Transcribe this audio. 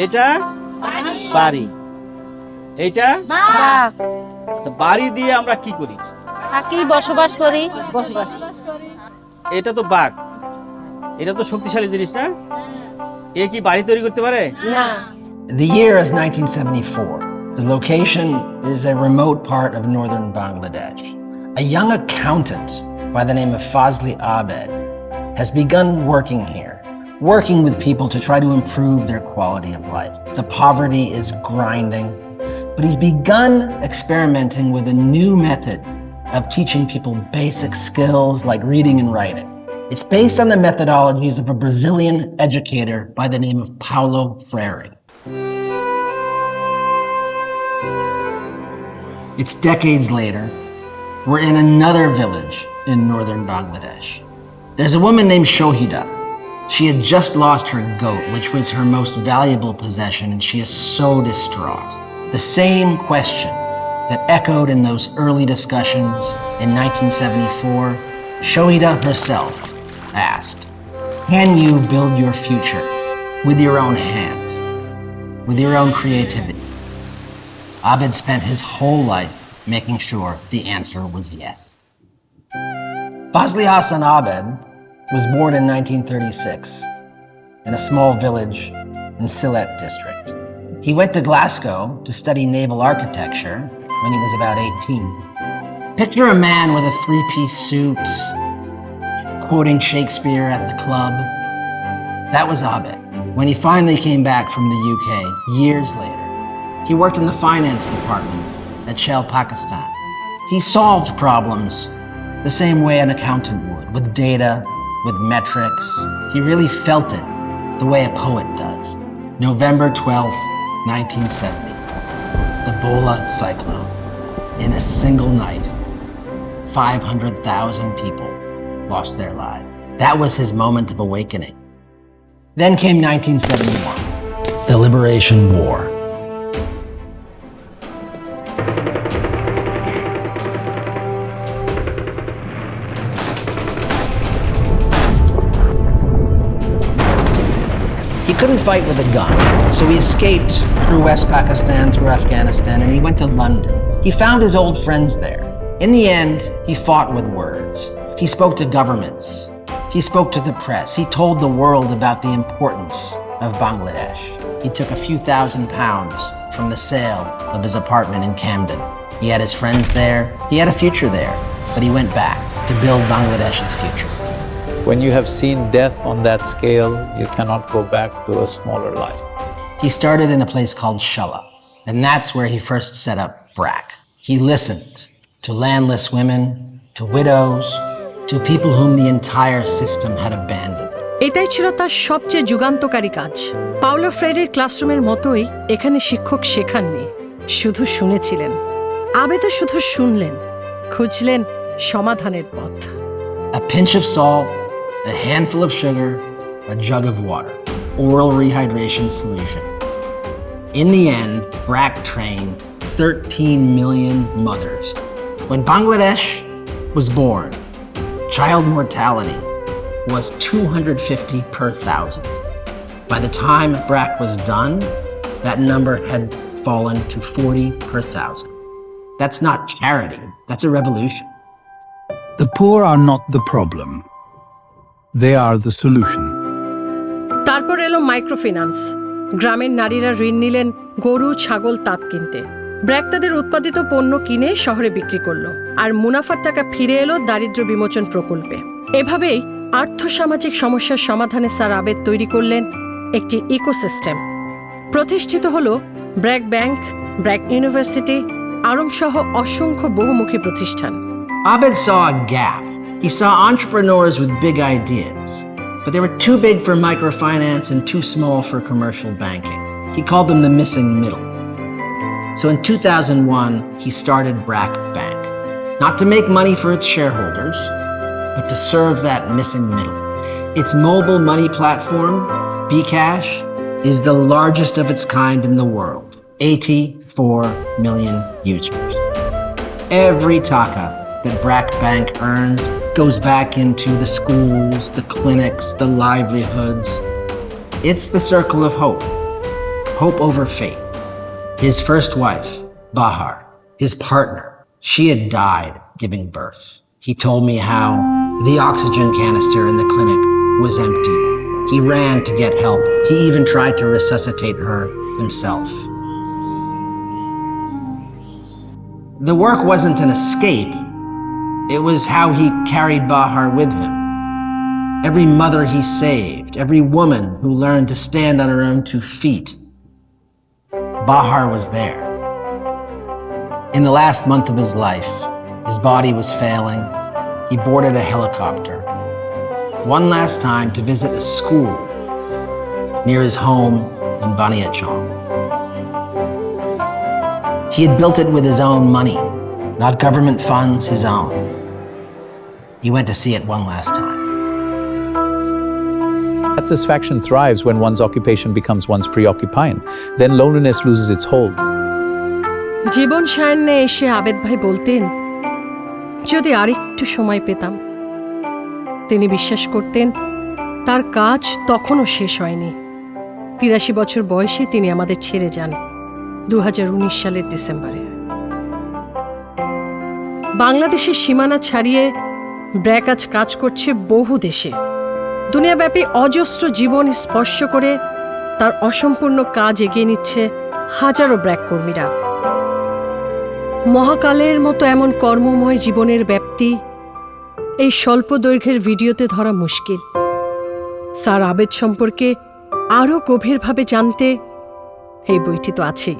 এটা বাড়ি, এইটা বাঘ। আচ্ছা, বাড়ি দিয়ে আমরা কি করি? থাকি, বসবাস করি। এটা তো বাঘ, এটা তো শক্তিশালী জিনিস না? এ কি বাড়ি তৈরি করতে পারে? না। The year is 1974. The location is a remote part of northern Bangladesh. A young accountant by the name of Fazle Abed has begun working here, working with people to try to improve their quality of life. The poverty is grinding, but he's begun experimenting with a new method of teaching people basic skills like reading and writing. It's based on the methodologies of a Brazilian educator by the name of Paulo Freire. It's decades later. We're in another village in northern Bangladesh. There's a woman named Shohida. She had just lost her goat, which was her most valuable possession, and she is so distraught. The same question that echoed in those early discussions in 1974, Shohida herself asked, can you build your future with your own hands, with your own creativity? Abed spent his whole life making sure the answer was yes. Fazle Hasan Abed was born in 1936 in a small village in Sylhet district. He went to Glasgow to study naval architecture when he was about 18. Picture a man with a three-piece suit, quoting Shakespeare at the club. That was Abed. When he finally came back from the UK years later, he worked in the finance department at Shell Pakistan. He solved problems the same way an accountant would, with data, with metrics. He really felt it the way a poet does. November 12th, 1970, the Bola cyclone. In a single night, 500,000 people lost their lives. That was his moment of awakening. Then came 1971, the Liberation War. He couldn't fight with a gun, so he escaped through West Pakistan, through Afghanistan, and he went to London. He found his old friends there. In the end, he fought with words. He spoke to governments. He spoke to the press. He told the world about the importance of Bangladesh. He took a few £1,000s from the sale of his apartment in Camden. He had his friends there. He had a future there, but he went back to build Bangladesh's future. When you have seen death on that scale, you cannot go back to a smaller life. He started in a place called Shala, and that's where he first set up BRAC. He listened to landless women, to widows, to people whom the entire system had abandoned. এটাই ছিল তার সবচেয়ে যুগান্তকারী কাজ। Paulo ফ্রেইরের ক্লাসরুমের মতোই এখানে শিক্ষক শেখাননি, শুধু শুনেছিলেন। আবেদও শুধু শুনলেন, খুঁজলেন সমাধানের পথ। A pinch of salt, a handful of sugar, a jug of water. Oral rehydration solution. In the end, BRAC trained 13 million mothers. When Bangladesh was born, child mortality was 250 per 1,000. By the time BRAC was done, that number had fallen to 40 per 1,000. That's not charity, that's a revolution. The poor are not the problem. They are the solution. তারপর এলো microfinance. গ্রামের নারীরা ঋণ নিলেন গরু, ছাগল, তাঁত কিনতে। ব্র্যাক তাদের উৎপাদিত পণ্য কিনে শহরে বিক্রি করলো, আর মুনাফার টাকা ফিরে এলো দারিদ্র্য বিমোচন প্রকল্পে। এভাবেই আর্থসামাজিক সমস্যার সমাধানে স্যার আবেদ তৈরি করলেন একটি ইকোসিস্টেম। প্রতিষ্ঠিত হলো ব্র্যাক ব্যাংক, ব্র্যাক ইউনিভার্সিটি, আড়ং সহ অসংখ্য বহুমুখী প্রতিষ্ঠান। Abed saw a gap. He saw entrepreneurs with big ideas, but they were too big for microfinance and too small for commercial banking. He called them the missing middle. So in 2001, he started BRAC Bank, not to make money for its shareholders, but to serve that missing middle. Its mobile money platform, bCash, is the largest of its kind in the world, 84 million users. Every taka that BRAC Bank earns goes back into the schools, the clinics, the livelihoods. It's the circle of hope. hope over fate. His first wife, Bahar, his partner, she had died giving birth. He told me how the oxygen canister in the clinic was empty. He ran to get help. He even tried to resuscitate her himself. The work wasn't an escape. It was how he carried Bahar with him. Every mother he saved, every woman who learned to stand on her own 2 feet. Bahar was there. In the last month of his life, his body was failing. He boarded a helicopter, one last time to visit a school near his home in Baniachong. He had built it with his own money, not government funds, his own. He went to see it one last time. Satisfaction thrives when one's occupation becomes one's preoccupying. Then loneliness loses its hold. জীবন সায়ান্নে এসে আবেদ ভাই বলতেন, যদি আরেকটু সময় পেতাম। তিনি বিশ্বাস করতেন তার কাজ তখনও শেষ হয়নি। ৮৩ বছর বয়সে তিনি আমাদের ছেড়ে যান ২০১৯ সালের ডিসেম্বরে। বাংলাদেশের সীমানা ছাড়িয়ে ব্র্যাক আজ কাজ করছে বহু দেশে। দুনিয়াব্যাপী অজস্র জীবন স্পর্শ করে তার অসম্পূর্ণ কাজ এগিয়ে নিচ্ছে হাজারো ব্র্যাক কর্মীরা। মহাকালের মতো এমন কর্মময় জীবনের ব্যাপ্তি এই স্বল্প দৈর্ঘ্যের ভিডিওতে ধরা মুশকিল। স্যার আবেদ সম্পর্কে আরও গভীরভাবে জানতে এই বইটি তো আছেই।